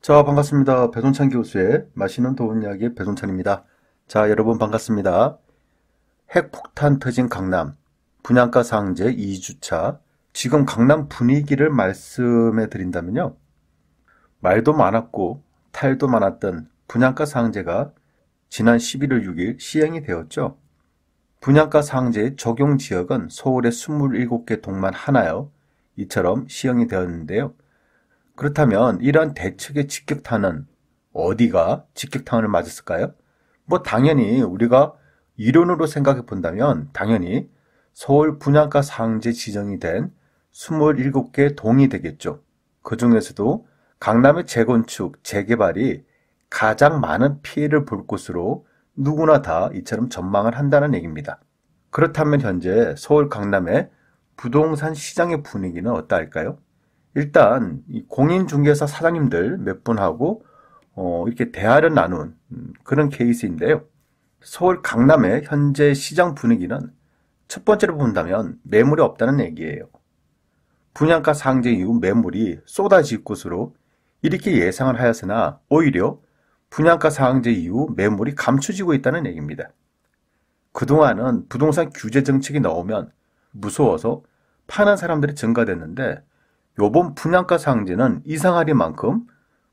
자, 반갑습니다. 배동찬 교수의 맛있는 도움 이야기 배동찬입니다. 자, 여러분 반갑습니다. 핵폭탄 터진 강남, 분양가 상한제 2주차. 지금 강남 분위기를 말씀해 드린다면요. 말도 많았고 탈도 많았던 분양가 상한제가 지난 11월 6일 시행이 되었죠. 분양가 상한제 적용 지역은 서울의 27개 동만 하나요. 이처럼 시행이 되었는데요. 그렇다면 이러한 대책의 직격탄은 어디가 직격탄을 맞았을까요? 당연히 우리가 이론으로 생각해 본다면 당연히 서울 분양가 상한제 지정이 된 27개 동이 되겠죠. 그 중에서도 강남의 재건축, 재개발이 가장 많은 피해를 볼 곳으로 누구나 다 이처럼 전망을 한다는 얘기입니다. 그렇다면 현재 서울 강남의 부동산 시장의 분위기는 어떠할까요? 일단 공인중개사 사장님들 몇 분하고 이렇게 대화를 나눈 그런 케이스인데요. 서울 강남의 현재 시장 분위기는 첫 번째로 본다면 매물이 없다는 얘기예요. 분양가 상한제 이후 매물이 쏟아질 것으로 이렇게 예상을 하였으나 오히려 분양가 상한제 이후 매물이 감춰지고 있다는 얘기입니다. 그동안은 부동산 규제 정책이 나오면 무서워서 파는 사람들이 증가됐는데 요번 분양가 상한제는 이상하리만큼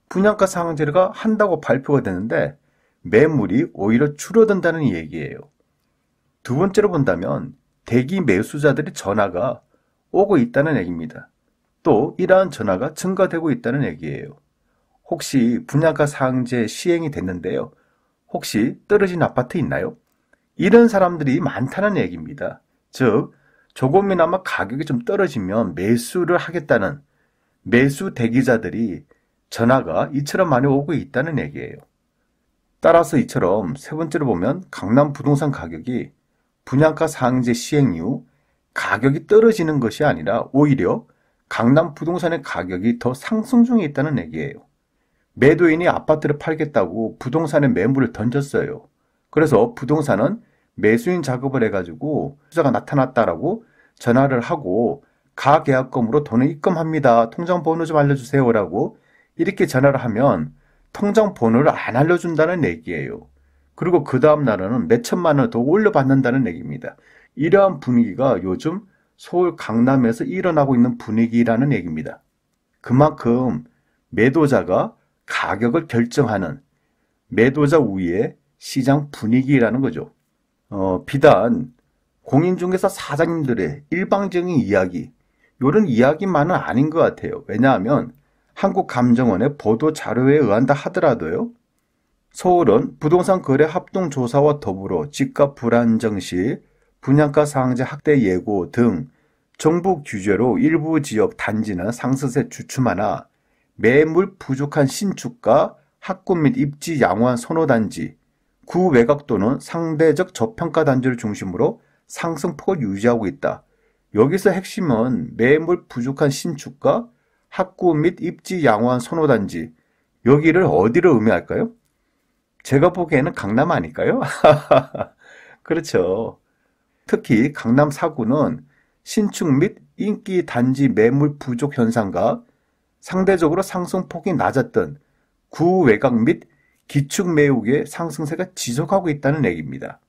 분양가 상한제가 한다고 발표가 되는데 매물이 오히려 줄어든다는 얘기예요. 두 번째로 본다면 대기 매수자들의 전화가 오고 있다는 얘기입니다. 또 이러한 전화가 증가되고 있다는 얘기예요. 혹시 분양가 상한제 시행이 됐는데요. 혹시 떨어진 아파트 있나요? 이런 사람들이 많다는 얘기입니다. 즉 조금이나마 가격이 좀 떨어지면 매수를 하겠다는 매수 대기자들이 전화가 이처럼 많이 오고 있다는 얘기예요. 따라서 이처럼 세 번째로 보면 강남 부동산 가격이 분양가 상한제 시행 이후 가격이 떨어지는 것이 아니라 오히려 강남 부동산의 가격이 더 상승 중에 있다는 얘기예요. 매도인이 아파트를 팔겠다고 부동산에 매물을 던졌어요. 그래서 부동산은 매수인 작업을 해가지고 투자가 나타났다라고 전화를 하고 가계약금으로 돈을 입금합니다. 통장 번호 좀 알려주세요 라고 이렇게 전화를 하면 통장 번호를 안 알려준다는 얘기예요. 그리고 그 다음 날에는 몇천만 원 더 올려받는다는 얘기입니다. 이러한 분위기가 요즘 서울 강남에서 일어나고 있는 분위기라는 얘기입니다. 그만큼 매도자가 가격을 결정하는 매도자 우위의 시장 분위기라는 거죠. 비단 공인중개사 사장님들의 일방적인 이야기, 이런 이야기만은 아닌 것 같아요. 왜냐하면 한국감정원의 보도 자료에 의한다 하더라도요. 서울은 부동산 거래 합동조사와 더불어 집값 불안정 시 분양가 상한제 확대 예고 등 정부 규제로 일부 지역 단지는 상승세 주춤하나 매물 부족한 신축과 학군 및 입지 양호한 선호단지, 구외곽 또는 상대적 저평가 단지를 중심으로 상승폭을 유지하고 있다. 여기서 핵심은 매물 부족한 신축과 학구 및 입지 양호한 선호단지, 여기를 어디로 의미할까요? 제가 보기에는 강남 아닐까요? 그렇죠. 특히 강남 4구는 신축 및 인기 단지 매물 부족 현상과 상대적으로 상승폭이 낮았던 구외곽 및 기축 매국의 상승세가 지속하고 있다는 얘기입니다.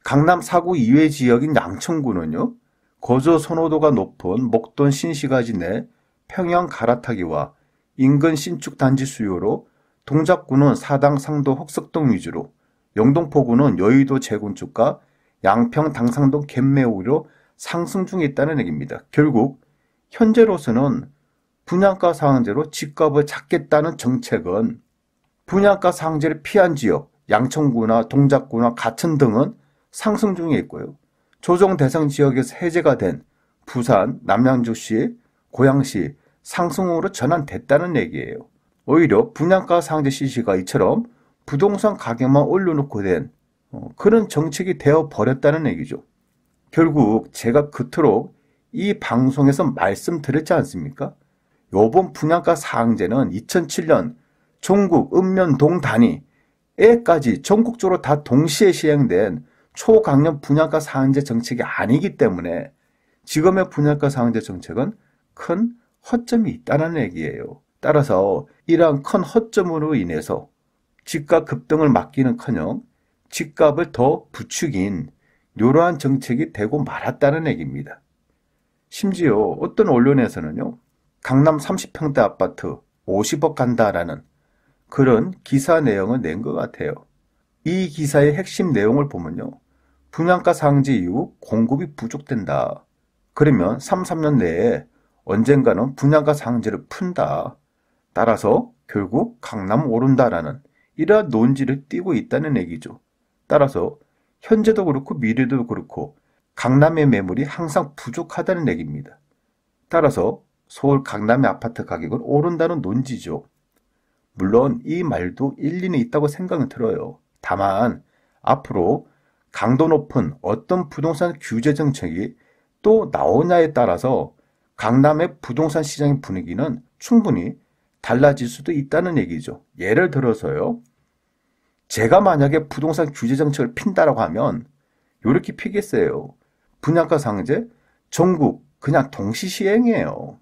강남 4구 이외 지역인 양천구는요. 거주 선호도가 높은 목동 신시가지 내 평양 갈아타기와 인근 신축 단지 수요로 동작구는 사당 상도 흑석동 위주로 영등포구는 여의도 재건축과 양평 당상동 갭매우로 상승 중에 있다는 얘기입니다. 결국 현재로서는 분양가 상한제로 집값을 잡겠다는 정책은 분양가 상한제를 피한 지역, 양천구나 동작구나 가천 등은 상승 중에 있고요. 조정 대상 지역에서 해제가 된 부산, 남양주시, 고양시 상승으로 전환됐다는 얘기예요. 오히려 분양가 상한제 실시가 이처럼 부동산 가격만 올려놓고 된 그런 정책이 되어버렸다는 얘기죠. 결국 제가 그토록 이 방송에서 말씀드렸지 않습니까? 요번 분양가 상한제는 2007년 종국 읍면동 단위에까지 전국적으로 다 동시에 시행된 초강력 분양가 상한제 정책이 아니기 때문에 지금의 분양가 상한제 정책은 큰 허점이 있다는 얘기예요. 따라서 이러한 큰 허점으로 인해서 집값 급등을 막기는커녕 집값을 더 부추긴 이러한 정책이 되고 말았다는 얘기입니다. 심지어 어떤 언론에서는요, 강남 30평대 아파트 50억 간다라는 그런 기사 내용을 낸 것 같아요. 이 기사의 핵심 내용을 보면요, 분양가 상지 이후 공급이 부족된다. 그러면 3, 4년 내에 언젠가는 분양가 상지를 푼다. 따라서 결국 강남 오른다라는 이러한 논지를 띄고 있다는 얘기죠. 따라서 현재도 그렇고 미래도 그렇고 강남의 매물이 항상 부족하다는 얘기입니다. 따라서 서울 강남의 아파트 가격은 오른다는 논지죠. 물론 이 말도 일리는 있다고 생각은 들어요. 다만 앞으로 강도 높은 어떤 부동산 규제 정책이 또 나오냐에 따라서 강남의 부동산 시장의 분위기는 충분히 달라질 수도 있다는 얘기죠. 예를 들어서요, 제가 만약에 부동산 규제 정책을 핀다라고 하면 이렇게 피겠어요. 분양가 상제 전국 그냥 동시 시행이에요.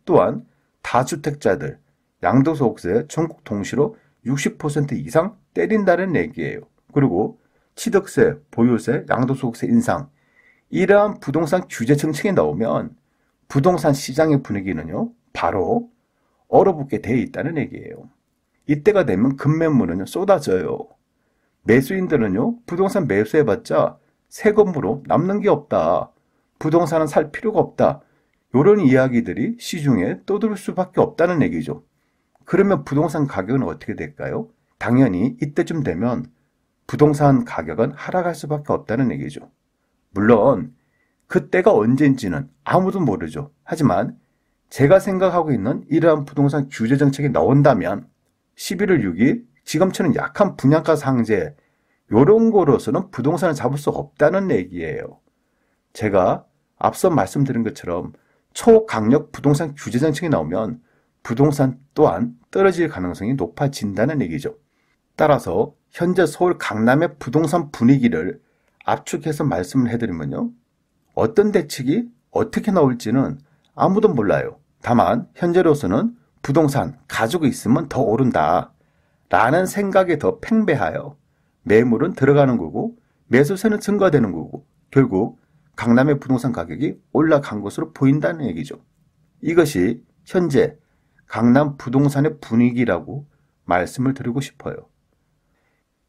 또한 다주택자들 양도소득세 전국 동시로 60% 이상 때린다는 얘기예요. 그리고 취득세, 보유세, 양도소득세 인상, 이러한 부동산 규제 정책이 나오면 부동산 시장의 분위기는요, 바로 얼어붙게 돼 있다는 얘기예요. 이때가 되면 급매물은요, 쏟아져요. 매수인들은요, 부동산 매수해봤자 새 건물로 남는 게 없다. 부동산은 살 필요가 없다. 이런 이야기들이 시중에 떠들 수밖에 없다는 얘기죠. 그러면 부동산 가격은 어떻게 될까요? 당연히 이때쯤 되면 부동산 가격은 하락할 수밖에 없다는 얘기죠. 물론 그때가 언제인지는 아무도 모르죠. 하지만 제가 생각하고 있는 이러한 부동산 규제 정책이 나온다면 11월 6일 지금처럼 약한 분양가 상제 이런 거로서는 부동산을 잡을 수 없다는 얘기예요. 제가 앞서 말씀드린 것처럼 초강력 부동산 규제 정책이 나오면 부동산 또한 떨어질 가능성이 높아진다는 얘기죠. 따라서 현재 서울 강남의 부동산 분위기를 압축해서 말씀을 해드리면요, 어떤 대책이 어떻게 나올지는 아무도 몰라요. 다만 현재로서는 부동산 가지고 있으면 더 오른다 라는 생각이 더 팽배하여 매물은 들어가는 거고 매수세는 증가되는 거고 결국 강남의 부동산 가격이 올라간 것으로 보인다는 얘기죠. 이것이 현재 강남 부동산의 분위기라고 말씀을 드리고 싶어요.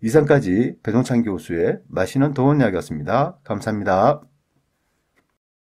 이상까지 배종찬 교수의 맛있는 도움 이야기였습니다. 감사합니다.